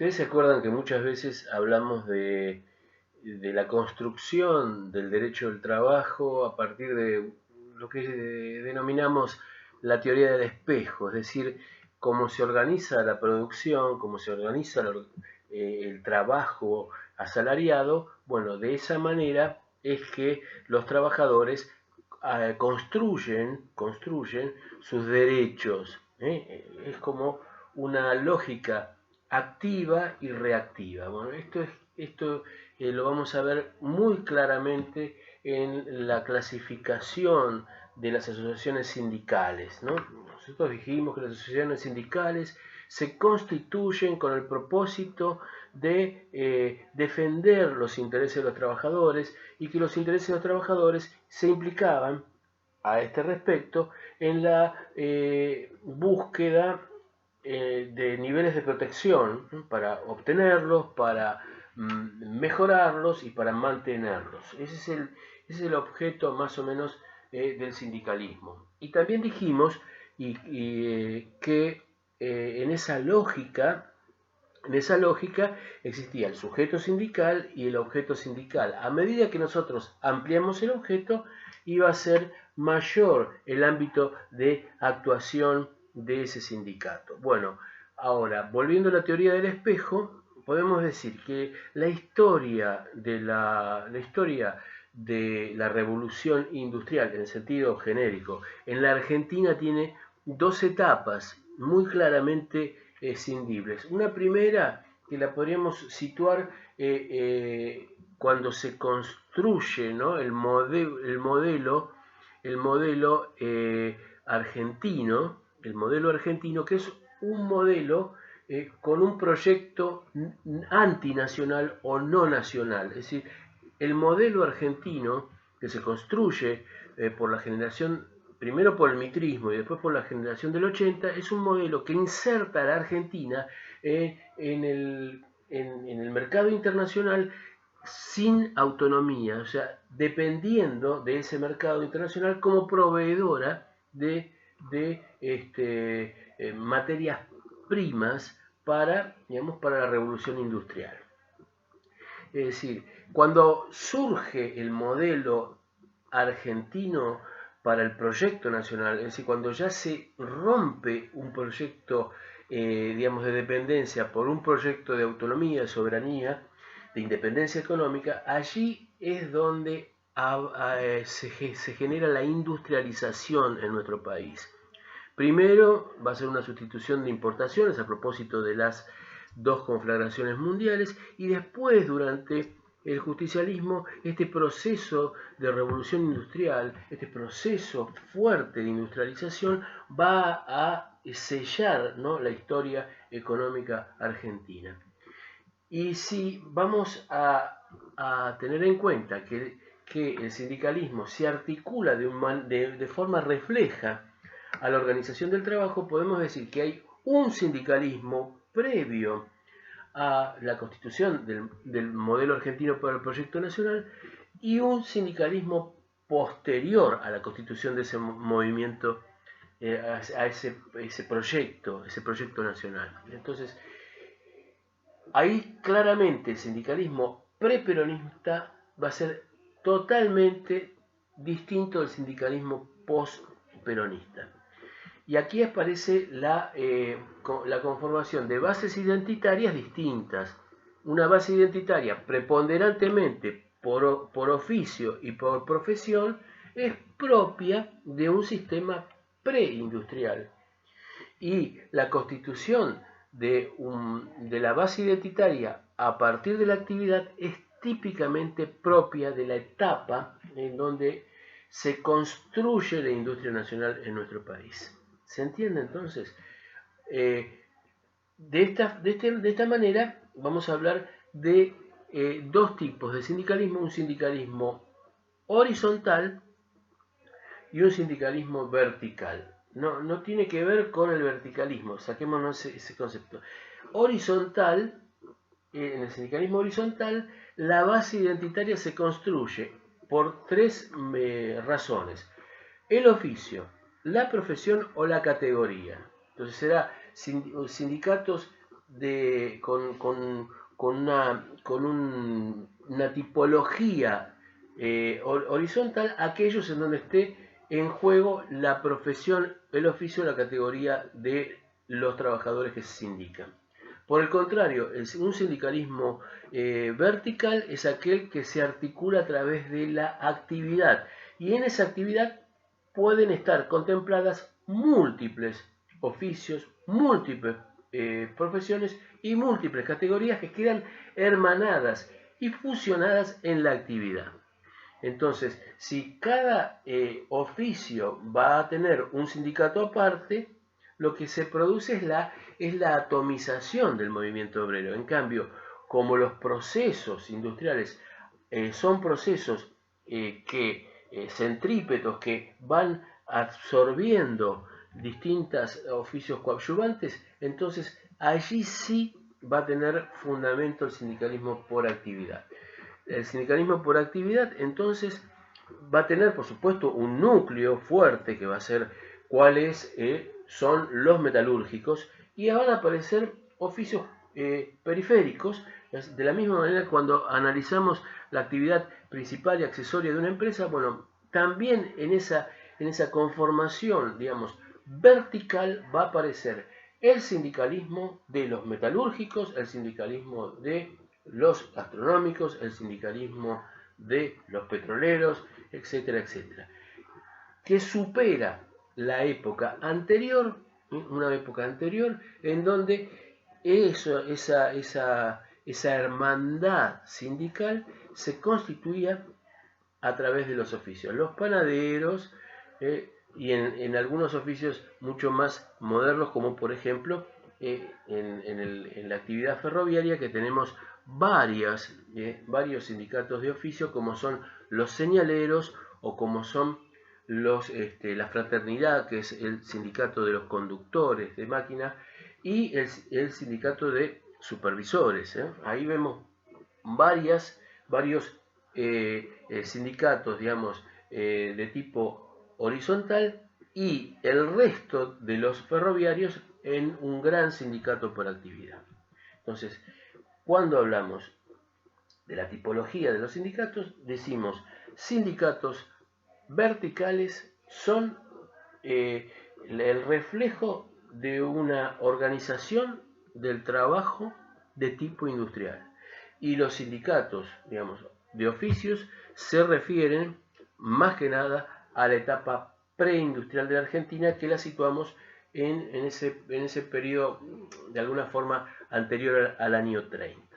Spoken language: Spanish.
Ustedes se acuerdan que muchas veces hablamos de la construcción del derecho del trabajo a partir de lo que denominamos la teoría del espejo, es decir, cómo se organiza la producción, cómo se organiza el trabajo asalariado. Bueno, de esa manera es que los trabajadores construyen sus derechos. Es como una lógica activa y reactiva. Bueno, esto lo vamos a ver muy claramente en la clasificación de las asociaciones sindicales, ¿no? Nosotros dijimos que las asociaciones sindicales se constituyen con el propósito de defender los intereses de los trabajadores y que los intereses de los trabajadores se implicaban a este respecto en la búsqueda de niveles de protección, ¿no? Para obtenerlos, para mejorarlos y para mantenerlos. Ese es el objeto más o menos del sindicalismo. Y también dijimos que en esa lógica existía el sujeto sindical y el objeto sindical. A medida que nosotros ampliamos el objeto, iba a ser mayor el ámbito de actuación de ese sindicato. Bueno, ahora, volviendo a la teoría del espejo, podemos decir que la historia de la revolución industrial en sentido genérico en la Argentina tiene dos etapas muy claramente escindibles. Una primera que la podríamos situar cuando se construye, ¿no? el modelo argentino, que es un modelo con un proyecto antinacional o no nacional. Es decir, el modelo argentino que se construye por la generación, primero por el mitrismo y después por la generación del 80, es un modelo que inserta a la Argentina en el mercado internacional sin autonomía, o sea, dependiendo de ese mercado internacional como proveedora de materias primas para la revolución industrial. Es decir, cuando surge el modelo argentino para el proyecto nacional, es decir, cuando ya se rompe un proyecto, de dependencia por un proyecto de autonomía, de soberanía, de independencia económica, allí es donde se genera la industrialización en nuestro país. Primero va a ser una sustitución de importaciones a propósito de las dos conflagraciones mundiales, y después, durante el justicialismo, este proceso de revolución industrial, este proceso fuerte de industrialización, va a sellar, ¿no?, la historia económica argentina. Y si vamos a tener en cuenta que el sindicalismo se articula de forma refleja a la organización del trabajo, podemos decir que hay un sindicalismo previo a la constitución del modelo argentino para el proyecto nacional y un sindicalismo posterior a la constitución de ese movimiento, a ese proyecto nacional. Entonces, ahí claramente el sindicalismo preperonista va a ser totalmente distinto del sindicalismo postperonista. Y aquí aparece la conformación de bases identitarias distintas. Una base identitaria preponderantemente por oficio y por profesión es propia de un sistema preindustrial. Y la constitución de la base identitaria a partir de la actividad es típicamente propia de la etapa en donde se construye la industria nacional en nuestro país. ¿Se entiende entonces? De esta manera vamos a hablar de dos tipos de sindicalismo: un sindicalismo horizontal y un sindicalismo vertical. No tiene que ver con el verticalismo, saquémonos ese concepto. Horizontal, en el sindicalismo horizontal, la base identitaria se construye por tres razones: el oficio, la profesión o la categoría. Entonces será sindicatos una tipología horizontal, aquellos en donde esté en juego la profesión, el oficio, la categoría de los trabajadores que se sindican. Por el contrario, un sindicalismo vertical es aquel que se articula a través de la actividad, y en esa actividad pueden estar contempladas múltiples oficios, múltiples profesiones y múltiples categorías que quedan hermanadas y fusionadas en la actividad. Entonces, si cada oficio va a tener un sindicato aparte, lo que se produce es la atomización del movimiento obrero. En cambio, como los procesos industriales son procesos centrípetos que van absorbiendo distintos oficios coadyuvantes, entonces allí sí va a tener fundamento el sindicalismo por actividad. El sindicalismo por actividad entonces va a tener, por supuesto, un núcleo fuerte que va a ser cuáles son los metalúrgicos, y van a aparecer oficios periféricos. De la misma manera, cuando analizamos la actividad principal y accesoria de una empresa, bueno, también en esa conformación, digamos, vertical va a aparecer el sindicalismo de los metalúrgicos, el sindicalismo de los gastronómicos, el sindicalismo de los petroleros, etcétera, etcétera, que supera la época anterior, una época anterior en donde esa hermandad sindical se constituía a través de los oficios. Los panaderos y en algunos oficios mucho más modernos, como por ejemplo en la actividad ferroviaria, que tenemos varios sindicatos de oficio, como son los señaleros o como son la fraternidad, que es el sindicato de los conductores de máquina, y el sindicato de supervisores. Ahí vemos varios sindicatos, digamos, de tipo horizontal, y el resto de los ferroviarios en un gran sindicato por actividad. Entonces, cuando hablamos de la tipología de los sindicatos, decimos sindicatos verticales son el reflejo de una organización del trabajo de tipo industrial, y los sindicatos, digamos, de oficios se refieren más que nada a la etapa preindustrial de la Argentina, que la situamos en ese periodo de alguna forma anterior al año 30.